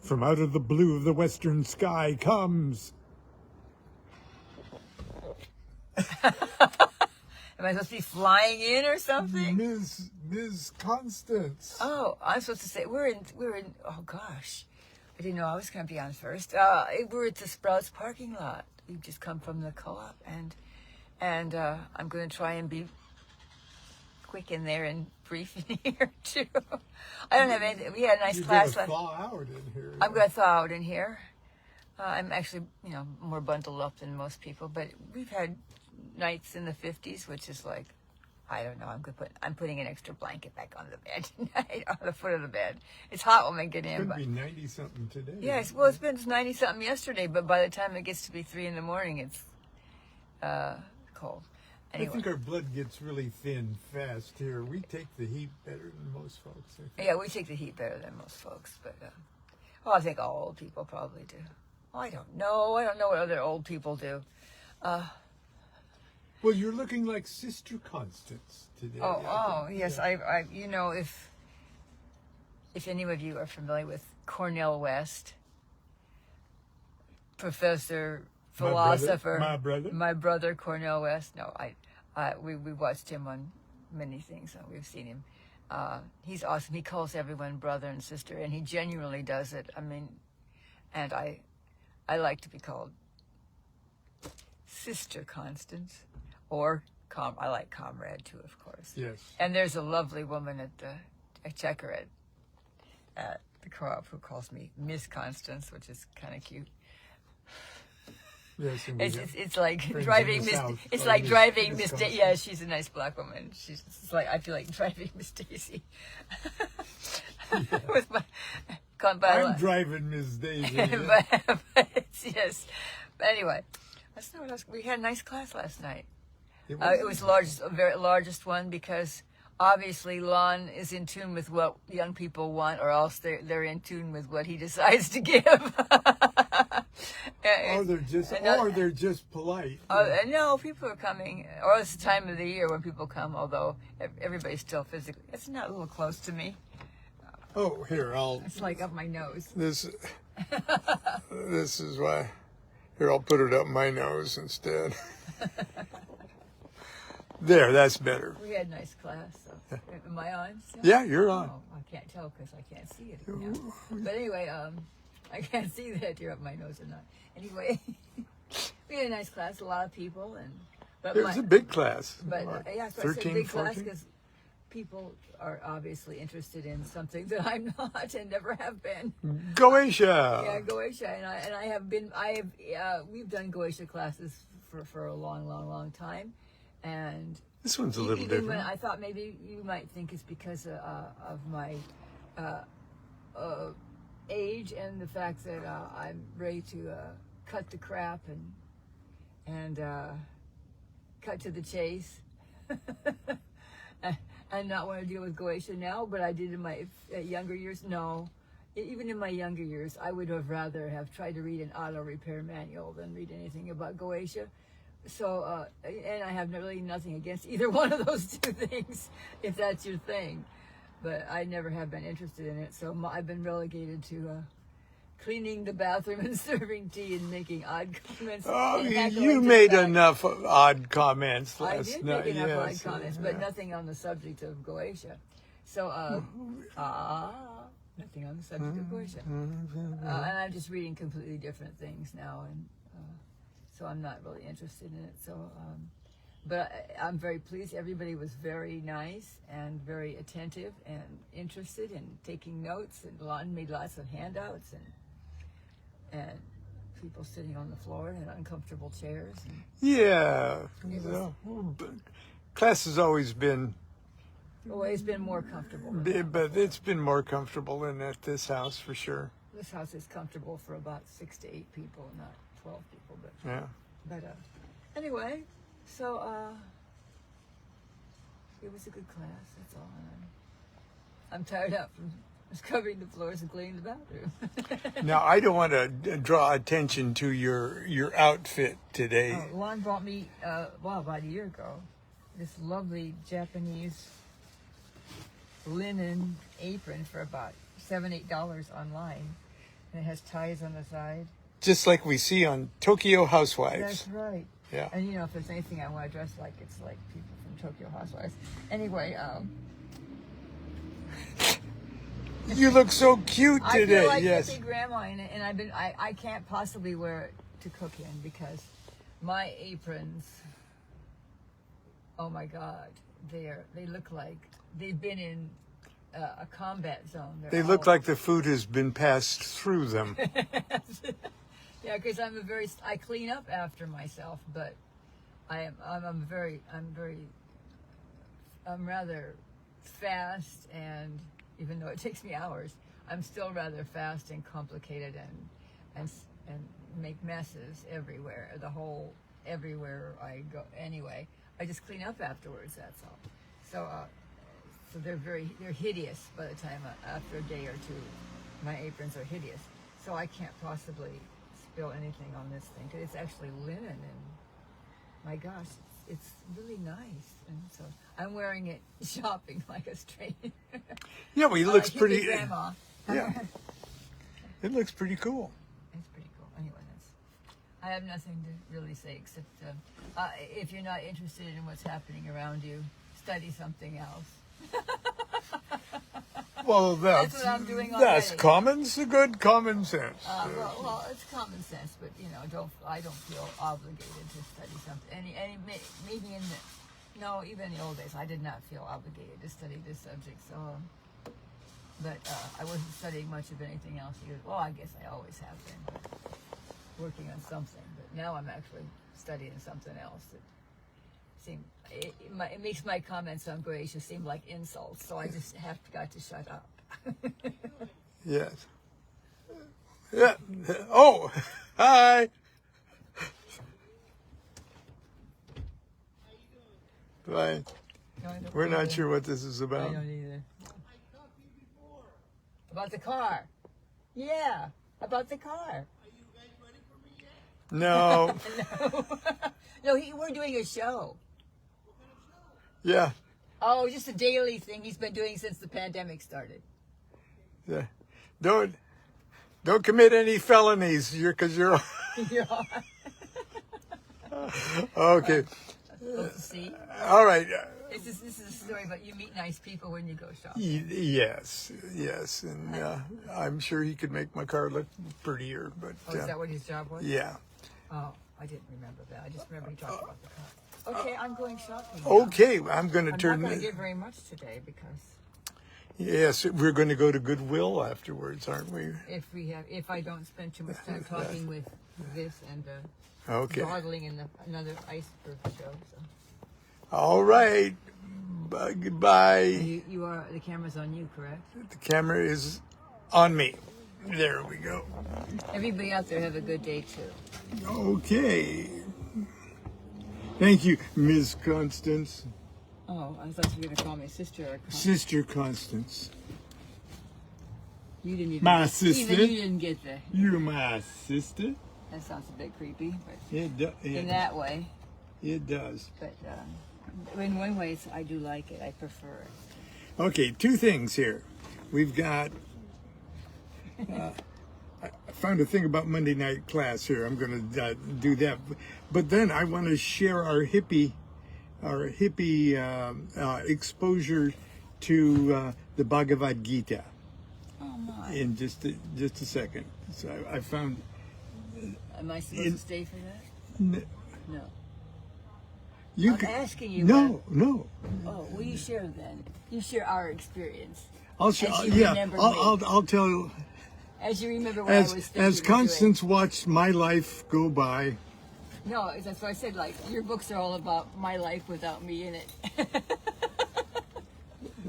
From out of the blue of the western sky comes. Am I supposed to be flying in or something? Ms. Constance. Oh, I'm supposed to say we're in. Oh gosh, I didn't know I was going to be on first. We're at the Sprouts parking lot. We've just come from the co-op, and I'm going to try and be quick in there and brief in here too. I don't have anything. We had a nice class. You're going to thaw out in here. I'm going to thaw out in here. I'm actually, more bundled up than most people, but we've had nights in the 50s, which is like, I don't know. I'm putting an extra blanket back on the bed tonight, on the foot of the bed. It's hot when I get in. It could be 90 something today. Yes, well, it's been 90 something yesterday, but by the time it gets to be 3 in the morning, it's cold. Anyway. I think our blood gets really thin fast here. We take the heat better than most folks. Yeah, we take the heat better than most folks, but I think all old people probably do. I don't know. I don't know what other old people do. Well, you're looking like Sister Constance today. Yes. I if any of you are familiar with Cornel West, professor, philosopher, my brother Cornel West. No, we watched him on many things. We've seen him. He's awesome. He calls everyone brother and sister, and he genuinely does it. I mean, and I like to be called Sister Constance, or I like comrade too, of course. Yes. And there's a lovely woman at the checker at the co-op who calls me Miss Constance, which is kind of cute. Yes, it's like driving Miss. It's like driving Miss. Yeah, she's a nice black woman. It's like I feel like driving Miss Daisy. With my. I'm driving Miss Daisy. Yeah. Yes. But anyway, that's not what else. We had a nice class last night. It was the very largest one, because obviously Lon is in tune with what young people want, or else they're in tune with what he decides to give. They're just polite. No, people are coming. Or it's the time of the year when people come, although everybody's still physically. It's not a little close to me. Oh, here, It's like up my nose. This is why. Here, I'll put it up my nose instead. There, that's better. We had a nice class. So. Am I on still? Yeah, you're on. Oh, I can't tell because I can't see it now. But anyway, I can't see that you're up my nose or not. Anyway, we had a nice class, a lot of people, it was a big class. But yeah, so 13, I said big 14? Class because people are obviously interested in something that I'm not and never have been. Goetia. Yeah, Goetia, and I have been. We've done Goetia classes for a long time, and this one's a little different. When I thought maybe you might think it's because of my age and the fact that I'm ready to cut the crap and cut to the chase. And not want to deal with Goetia now, but I did in my younger years. No, even in my younger years, I would have rather have tried to read an auto repair manual than read anything about Goetia. So, and I have really nothing against either one of those two things, if that's your thing. But I never have been interested in it, so I've been relegated to cleaning the bathroom and serving tea and making odd comments. Oh, you made enough odd comments last night. I did make enough odd comments, but nothing on the subject of Goetia. So, nothing on the subject of Goetia. And I'm just reading completely different things now, and so I'm not really interested in it. So, but I'm very pleased. Everybody was very nice and very attentive and interested in taking notes, and Lon made lots of handouts, and people sitting on the floor in uncomfortable chairs. Yeah. Class has always been more comfortable. But it's been more comfortable than at this house, for sure. This house is comfortable for about 6 to 8 people, not 12 people. But yeah. But anyway, so it was a good class. That's all. I'm tired out from scrubbing the floors and cleaning the bathroom. Now, I don't want to draw attention to your outfit today. Lon brought me, about a year ago, this lovely Japanese linen apron for about $7-8 online. And it has ties on the side. Just like we see on Tokyo Housewives. That's right. Yeah. And if there's anything I want to dress like, it's like people from Tokyo Housewives. Anyway, you look so cute today. I feel like yes. hippie grandma, and I can't possibly wear it to cook in because my aprons, oh my God, they look like they've been in a combat zone. They look like the food has been passed through them. Yeah, because I clean up after myself, but I'm rather fast, and even though it takes me hours, I'm still rather fast and complicated and make messes everywhere. Everywhere I go. Anyway, I just clean up afterwards. That's all. So they're hideous by the time after a day or two. My aprons are hideous, so I can't possibly spill anything on this thing because it's actually linen, and my gosh, it's really nice. And so I'm wearing it shopping like a straight. Yeah, well, it looks hippie pretty. Grandma. Yeah, it looks pretty cool. It's pretty cool. Anyway, I have nothing to really say except if you're not interested in what's happening around you, study something else. Well, That's what I'm doing that's already. good common sense. Well, it's common sense, but I don't feel obligated to study something. Maybe even in the old days, I did not feel obligated to study this subject. So, but I wasn't studying much of anything else either. Well, I guess I always have been working on something, but now I'm actually studying something else that it makes my comments on Goetia seem like insults, so I just got to shut up. Yes. Yeah. Oh, hi. Bye. We're not sure what this is I about. don't either. About the car. Yeah, about the car. No. No, we're doing a show. Yeah. Oh, just a daily thing he's been doing since the pandemic started. Yeah. Don't commit any felonies. Because you're. Yeah. Okay. Let's see. All right. This is a story about you meet nice people when you go shopping. Yes, and I'm sure he could make my car look prettier. But Oh, is that what his job was? yeah. Oh, I didn't remember that. I just remember he talked about the car. Okay, I'm going shopping now. Okay, I'm going to I'm turn. not going to get very much today because Yes, we're going to go to Goodwill afterwards, aren't we? if I don't spend too much time talking with this and Okay. dawdling in another iceberg show. So. All right. Goodbye. You are the camera's on you, correct? The camera is on me. There we go. Everybody out there have a good day too. Okay. Thank you, Ms. Constance. Oh, I thought you were going to call me sister or Sister Constance. You didn't even My sister. Even you didn't get the. You're my sister. That sounds a bit creepy, but In in that way. It does. But in one way, I do like it. I prefer it. Okay, two things here. We've got. I found a thing about Monday night class here. I'm going to do that, but then I want to share our hippie exposure to the Bhagavad Gita. Oh my! In just a second. So I found. Am I supposed to stay for that? No. You I'm asking you. No, no. Oh, well, you share then. You share our experience. I'll show. As you Yeah, remember me. I'll tell you. As you remember what I was thinking. As you were doing. Constance watched my life go by. No, that's why I said, like, your books are all about my life without me in it.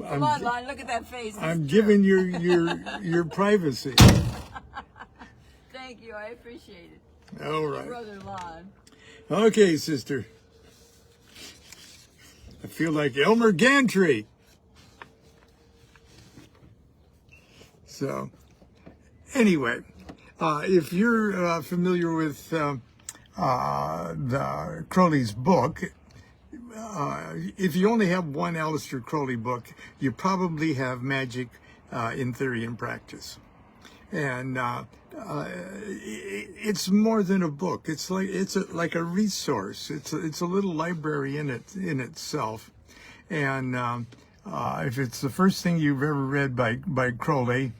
Come on, Lon, look at that face. I'm giving your privacy. Thank you, I appreciate it. All right. Brother Lon. Okay, sister. I feel like Elmer Gantry. So, anyway, if you're familiar with the Crowley's book, if you only have one Aleister Crowley book, you probably have Magic in Theory and Practice. And it's more than a book. It's like a resource. It's a little library in itself. And if it's the first thing you've ever read by Crowley,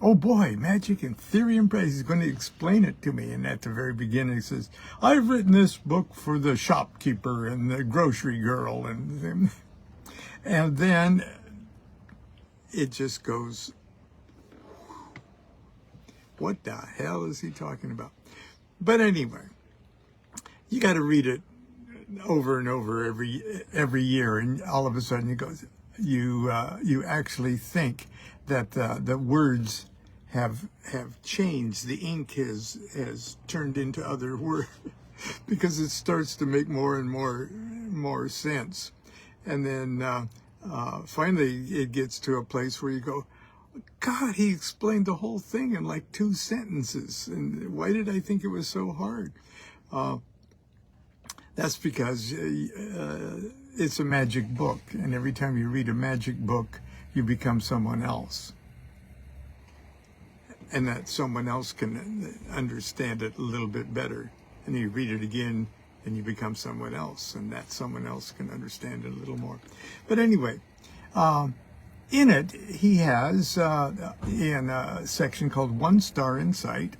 oh boy, magic and theory and practice. He's going to explain it to me. And at the very beginning, he says, "I've written this book for the shopkeeper and the grocery girl," and then it just goes, what the hell is he talking about? But anyway, you got to read it over and over every year, and all of a sudden you actually think that the words have changed. The ink has turned into other words because it starts to make more and more sense. And then finally it gets to a place where you go, God, he explained the whole thing in like 2 sentences. And why did I think it was so hard? That's because it's a magic book. And every time you read a magic book, you become someone else. And that someone else can understand it a little bit better. And you read it again, and you become someone else. And that someone else can understand it a little more. But anyway, in it, he has, in a section called 1 Star Insight,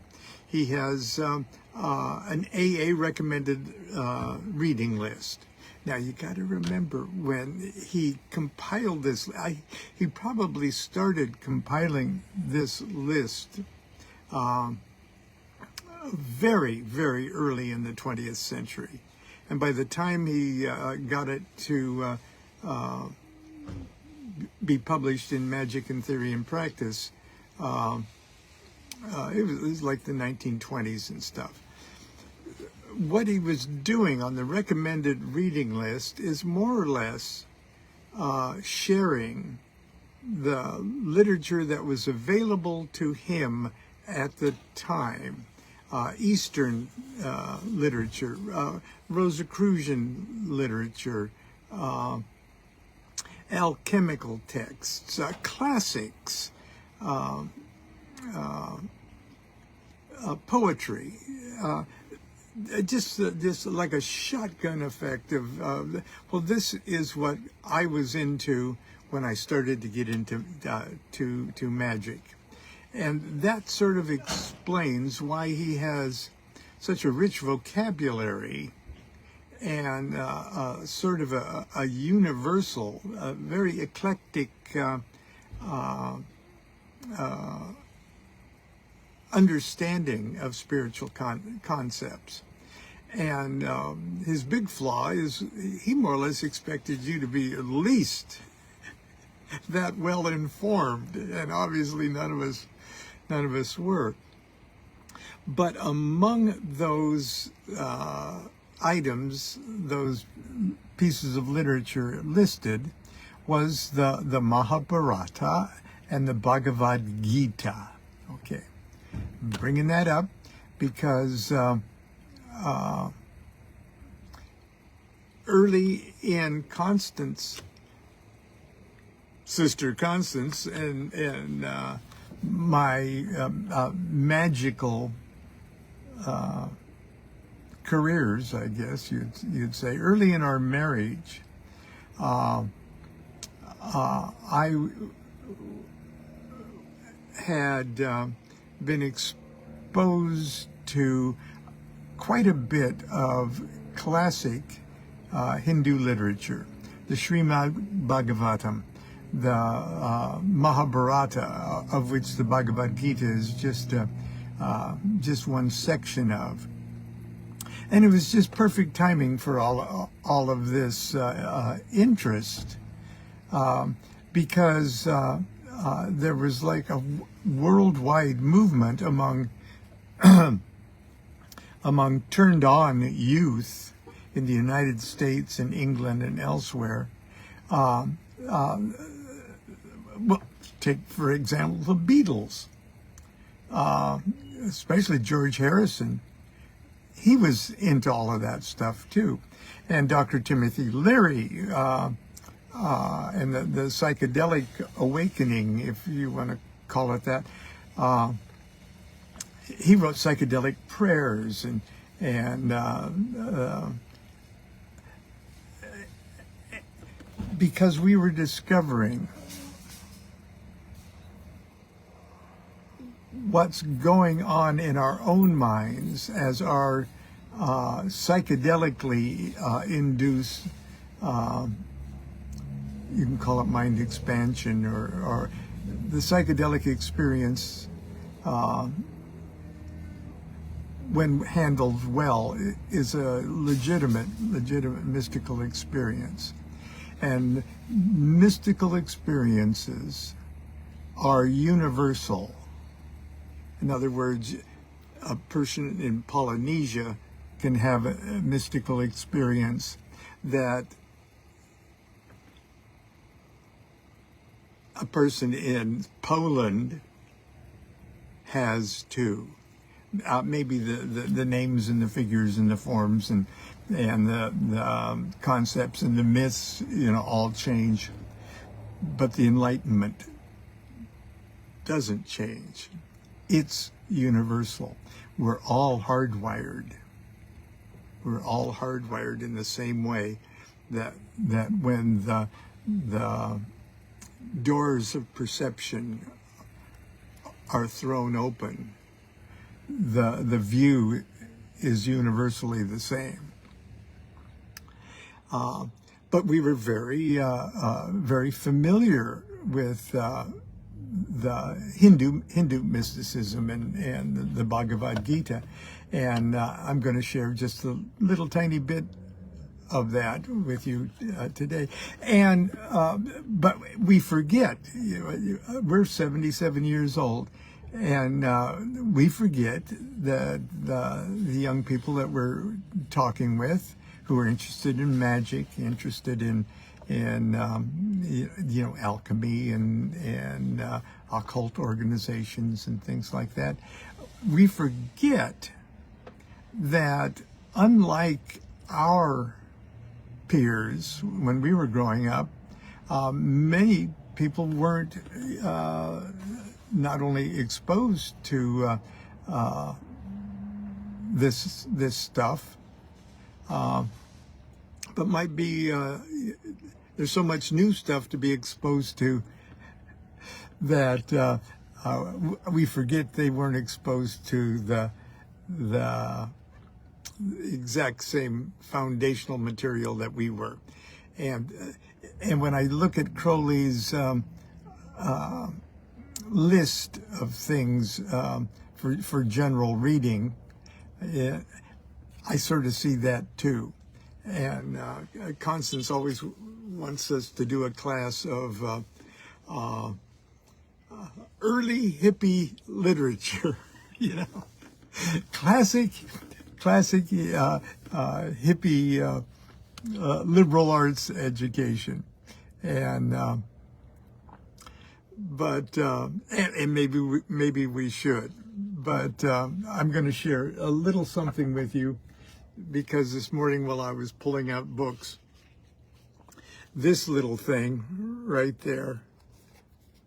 he has an AA recommended reading list. Now, you got to remember, when he compiled this, he probably started compiling this list very, very early in the 20th century. And by the time he got it to be published in Magic and Theory and Practice, it was like the 1920s and stuff. What he was doing on the recommended reading list is more or less sharing the literature that was available to him at the time. Eastern literature, Rosicrucian literature, alchemical texts, classics, poetry, just like a shotgun effect of, well, this is what I was into when I started to get into to magic. And that sort of explains why he has such a rich vocabulary and sort of a universal, very eclectic understanding of spiritual concepts. And his big flaw is he more or less expected you to be at least that well informed, and obviously none of us were. But among those items, those pieces of literature listed, was the Mahabharata and the Bhagavad Gita. Okay, I'm bringing that up because early in Sister Constance and my magical careers, I guess you'd say, early in our marriage, I had been exposed to quite a bit of classic Hindu literature, the Srimad Bhagavatam, the Mahabharata, of which the Bhagavad Gita is just one section of. And it was just perfect timing for all of this interest, because there was like a worldwide movement among turned on youth in the United States and England and elsewhere. Well, take, for example, the Beatles, especially George Harrison. He was into all of that stuff, too. And Dr. Timothy Leary and the psychedelic awakening, if you want to call it that. He wrote psychedelic prayers, and because we were discovering what's going on in our own minds as our psychedelically induced, you can call it mind expansion, or the psychedelic experience, when handled well, is a legitimate mystical experience. And mystical experiences are universal. In other words, a person in Polynesia can have a mystical experience that a person in Poland has too. Maybe the names and the figures and the forms and the concepts and the myths, all change, but the enlightenment doesn't change. It's universal. We're all hardwired. We're all hardwired in the same way that when the doors of perception are thrown open, the view is universally the same. But we were very familiar with the Hindu mysticism and the Bhagavad Gita, and I'm going to share just a little tiny bit of that with you today. And but we forget. We're 77 years old. And we forget that the young people that we're talking with, who are interested in magic, interested in alchemy and occult organizations and things like that, we forget that unlike our peers when we were growing up, many people weren't not only exposed to this stuff, but might be there's so much new stuff to be exposed to that we forget they weren't exposed to the exact same foundational material that we were. And when I look at Crowley's list of things for general reading, I sort of see that too. And Constance always wants us to do a class of early hippie literature, classic hippie liberal arts education, and maybe we should, but I'm going to share a little something with you, because this morning while I was pulling out books, this little thing right there,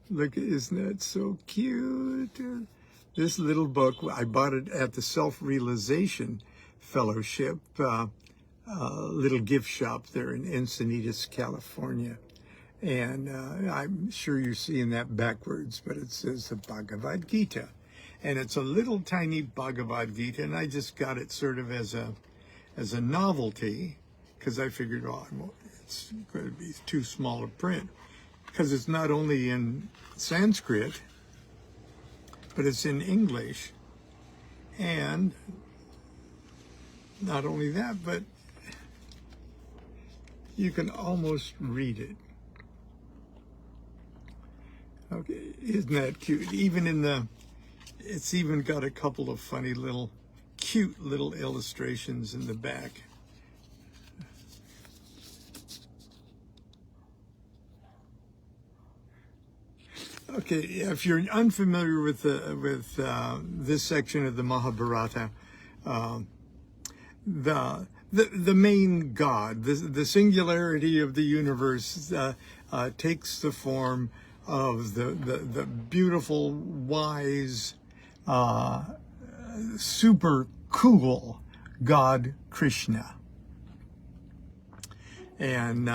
look, isn't that so cute? This little book, I bought it at the Self-Realization Fellowship, little gift shop there in Encinitas, California. And I'm sure you're seeing that backwards, but it says the Bhagavad Gita. And it's a little tiny Bhagavad Gita, and I just got it sort of as a novelty, because I figured, it's going to be too small a print, because it's not only in Sanskrit, but it's in English. And not only that, but you can almost read it. Okay, isn't that cute? It's even got a couple of funny cute little illustrations in the back. Okay, if you're unfamiliar with this section of the Mahabharata, the the main God, the singularity of the universe takes the form of the beautiful, wise, super cool God Krishna. And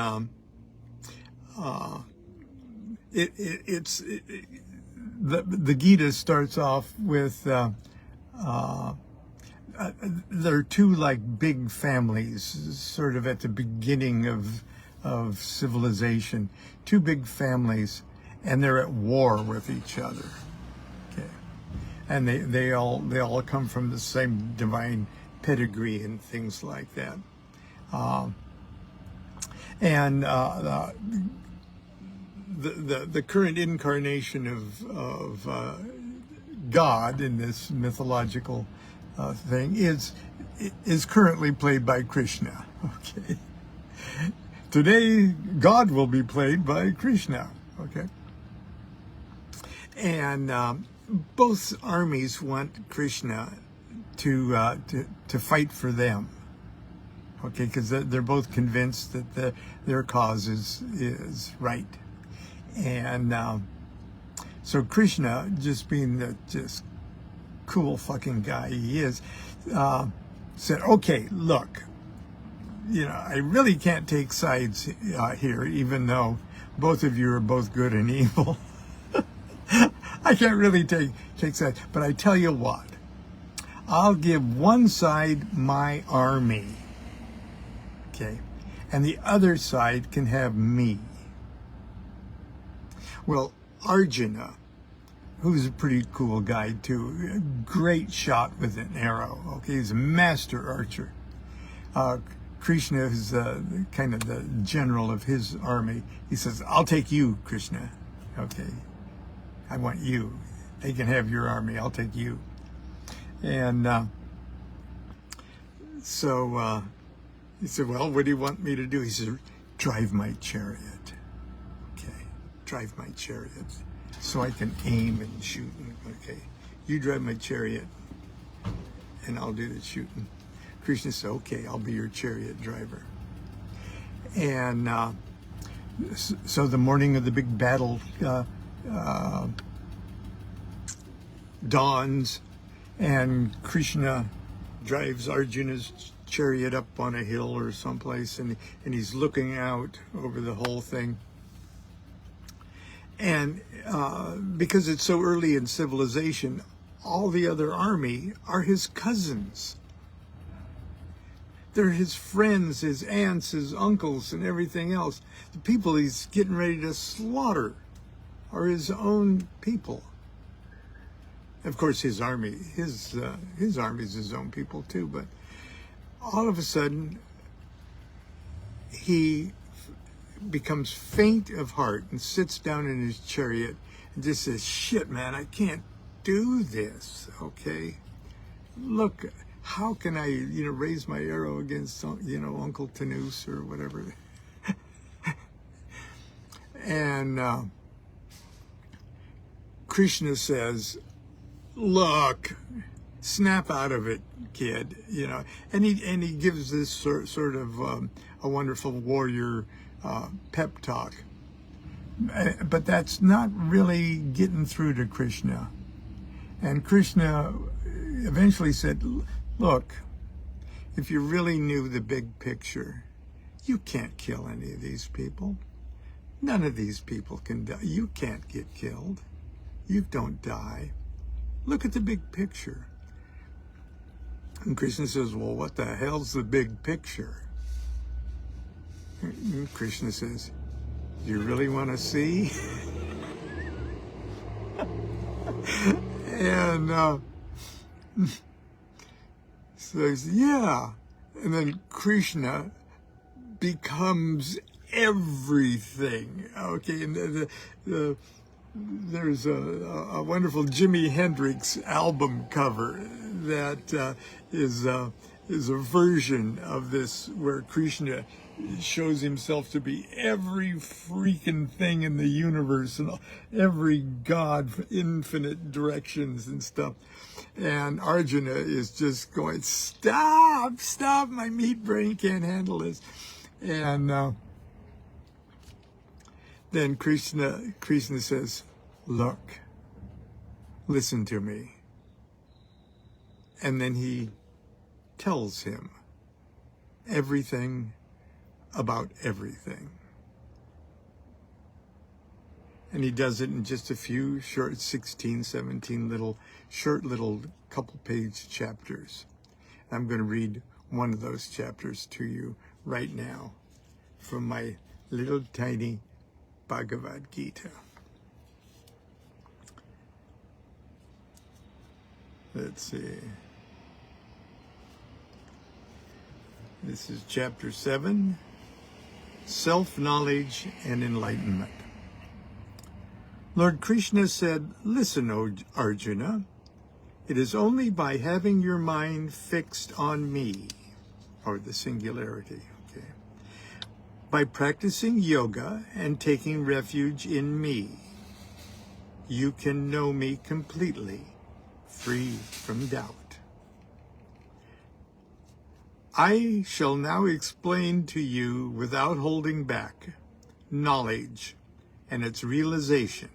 the Gita starts off with there are two like big families, sort of at the beginning of civilization, two big families, and they're at war with each other. Okay, and they all come from the same divine pedigree and things like that. And the current incarnation of God in this mythological thing is currently played by Krishna. Okay, today God will be played by Krishna. Okay, and both armies want Krishna to fight for them. Okay, because they're both convinced that their cause is right. And so Krishna, just being the just cool fucking guy he is, said, okay, look, I really can't take sides here, even though both of you are both good and evil. I can't really take sides, but I tell you what, I'll give one side my army, okay, and the other side can have me. Well, Arjuna, who's a pretty cool guy too, a great shot with an arrow, okay, he's a master archer. Krishna is kind of the general of his army. He says, I'll take you, Krishna, okay, I want you. They can have your army, I'll take you. And so he said, well, what do you want me to do? He said, drive my chariot. Drive my chariot so I can aim and shoot. Okay, you drive my chariot and I'll do the shooting. Krishna said, okay, I'll be your chariot driver. And so the morning of the big battle dawns, and Krishna drives Arjuna's chariot up on a hill or someplace, and he's looking out over the whole thing. And because it's so early in civilization, all the other army are his cousins. They're his friends, his aunts, his uncles, and everything else. The people he's getting ready to slaughter are his own people. Of course, his army is his own people too. But all of a sudden, he becomes faint of heart and sits down in his chariot and just says, shit, man, I can't do this, okay? Look, how can I, raise my arrow against, Uncle Tanus or whatever? And Krishna says, look, snap out of it, kid, and he gives this sort of a wonderful warrior pep talk, but that's not really getting through to Krishna. And Krishna eventually said, look, if you really knew the big picture, you can't kill any of these people. None of these people can die. You can't get killed. You don't die. Look at the big picture. And Krishna says, well, what the hell's the big picture? And Krishna says, do you really want to see? And says, yeah. And then Krishna becomes everything. Okay, and there's a wonderful Jimi Hendrix album cover that is a version of this where Krishna shows himself to be every freaking thing in the universe and every god for infinite directions and stuff. And Arjuna is just going, stop, stop, my meat brain can't handle this. And then Krishna says, look, listen to me. And then he tells him everything about everything. And he does it in just a few short 16, 17 short little couple page chapters. I'm going to read one of those chapters to you right now from my little tiny Bhagavad Gita. Let's see. This is chapter 7, Self-Knowledge and Enlightenment. Lord Krishna said, listen, O Arjuna, it is only by having your mind fixed on me, or the singularity, okay, by practicing yoga and taking refuge in me, you can know me completely, free from doubt. I shall now explain to you, without holding back, knowledge and its realization,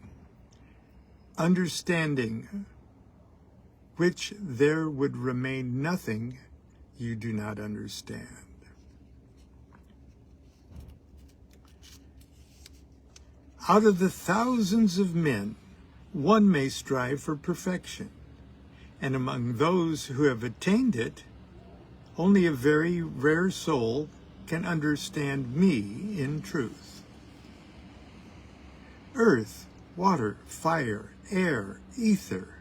understanding which there would remain nothing you do not understand. Out of the thousands of men, one may strive for perfection, and among those who have attained it, only a very rare soul can understand me in truth. Earth, water, fire, air, ether,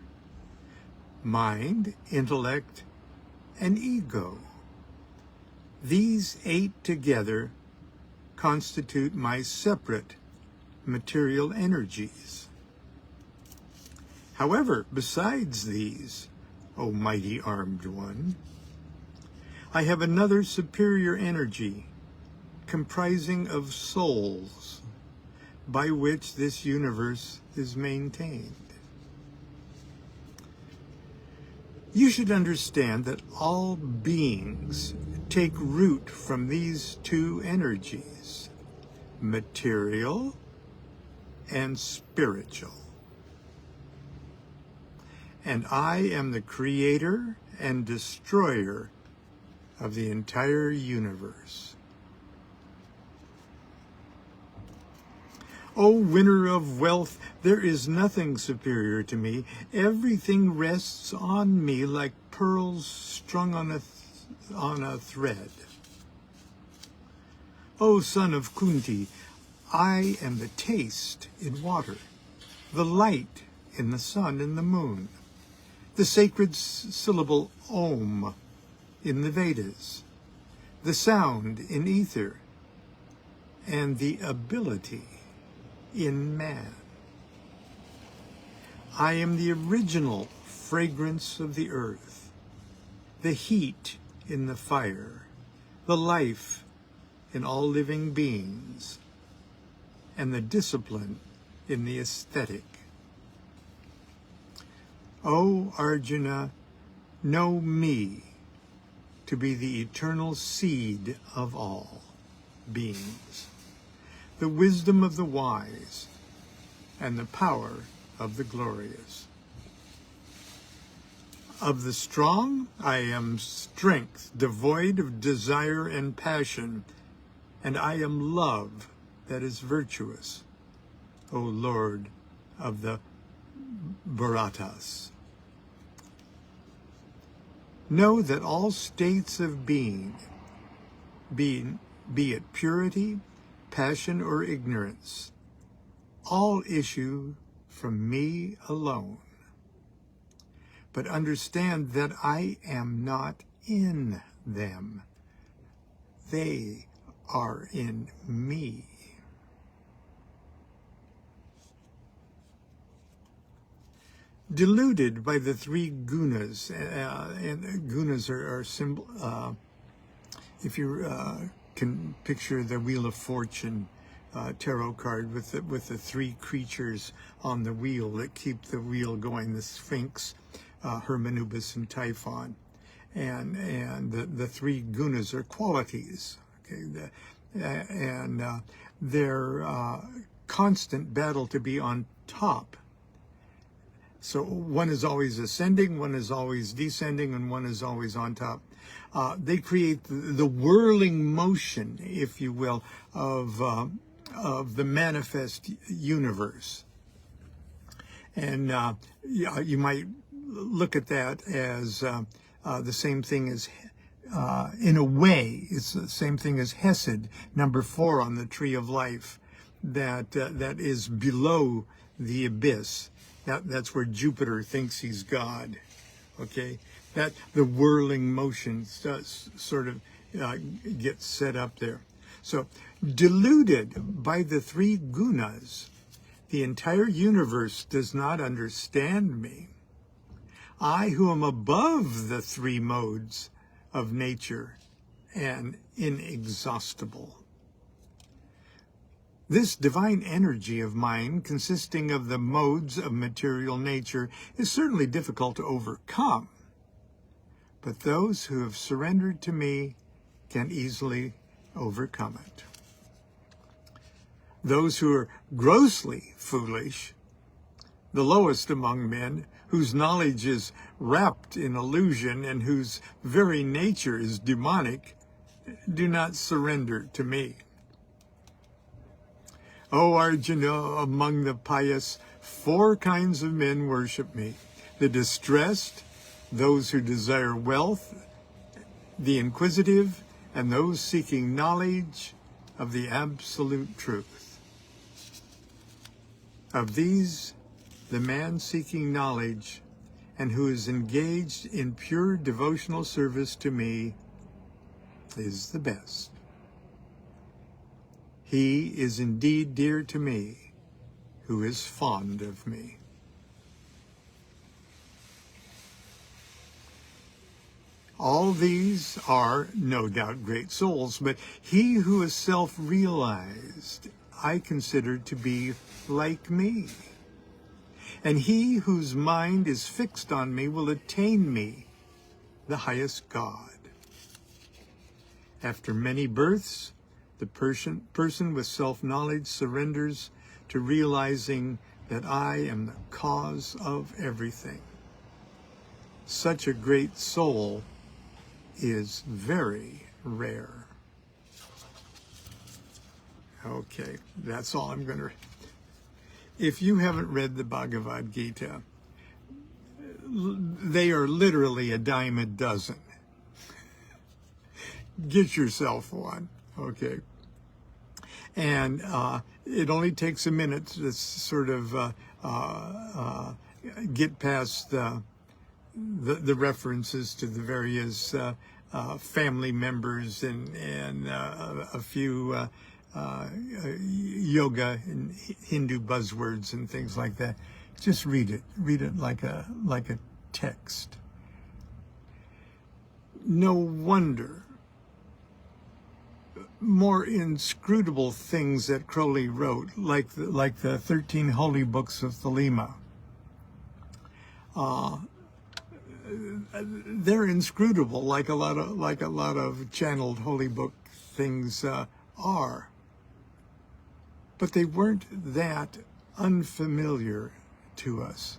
mind, intellect, and ego. These 8 together constitute my separate material energies. However, besides these, O mighty armed one, I have another superior energy comprising of souls by which this universe is maintained. You should understand that all beings take root from these 2 energies, material and spiritual. And I am the creator and destroyer of the entire universe. O winner of wealth, there is nothing superior to me. Everything rests on me like pearls strung on a thread. O son of Kunti, I am the taste in water, the light in the sun and the moon, the sacred syllable Om in the Vedas, the sound in ether, and the ability in man. I am the original fragrance of the earth, the heat in the fire, the life in all living beings, and the discipline in the aesthetic. O Arjuna, know me to be the eternal seed of all beings, the wisdom of the wise, and the power of the glorious. Of the strong, I am strength, devoid of desire and passion, and I am love that is virtuous, O Lord of the Bharatas. Know that all states of being, be it purity, passion, or ignorance, all issue from me alone. But understand that I am not in them. They are in me. Deluded by the 3 gunas, and gunas are symbol. If you can picture the Wheel of Fortune tarot card with the 3 creatures on the wheel that keep the wheel going, the Sphinx, Hermanubis and Typhon. And the three gunas are qualities. Okay, their constant battle to be on top. So one is always ascending, one is always descending, and one is always on top. They create the whirling motion, if you will, of the manifest universe. And you might look at that as the same thing as, in a way, it's the same thing as Hesed, number 4 on the tree of life, that is below the abyss. That's where Jupiter thinks he's God. Okay, that the whirling motion does sort of get set up there. So, deluded by the three gunas, the entire universe does not understand me. I, who am above the three modes of nature and inexhaustible. This divine energy of mine, consisting of the modes of material nature, is certainly difficult to overcome. But those who have surrendered to me can easily overcome it. Those who are grossly foolish, the lowest among men, whose knowledge is wrapped in illusion and whose very nature is demonic, do not surrender to me. O Arjuna, among the pious, 4 kinds of men worship me: the distressed, those who desire wealth, the inquisitive, and those seeking knowledge of the absolute truth. Of these, the man seeking knowledge and who is engaged in pure devotional service to me is the best. He is indeed dear to me who is fond of me. All these are no doubt great souls, but he who is self-realized I consider to be like me. And he whose mind is fixed on me will attain me, the highest God. After many births, the person with self-knowledge surrenders to realizing that I am the cause of everything. Such a great soul is very rare. Okay, that's all I'm going to... If you haven't read the Bhagavad Gita, they are literally a dime a dozen. Get yourself one, okay? And it only takes a minute to sort of get past the references to the various family members and a few yoga and Hindu buzzwords and things like that. Just read it. Read it like a text. No wonder more inscrutable things that Crowley wrote, like the 13 holy books of Thelema. They're inscrutable, like a lot of channeled holy book things are. But they weren't that unfamiliar to us,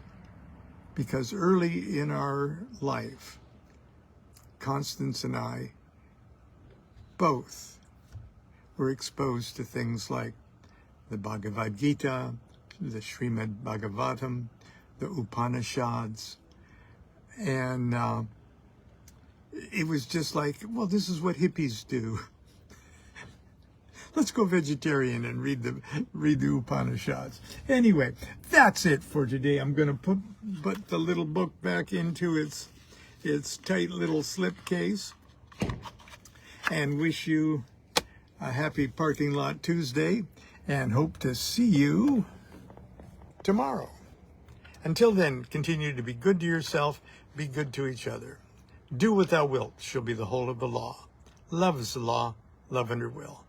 because early in our life, Constance and I both were exposed to things like the Bhagavad Gita, the Srimad Bhagavatam, the Upanishads, and it was just like, well, this is what hippies do. Let's go vegetarian and read the Upanishads. Anyway, that's it for today. I'm going to put the little book back into its tight little slipcase and wish you a happy Parking Lot Tuesday and hope to see you tomorrow. Until then, continue to be good to yourself, be good to each other. Do what thou wilt shall be the whole of the law. Love is the law, love under will.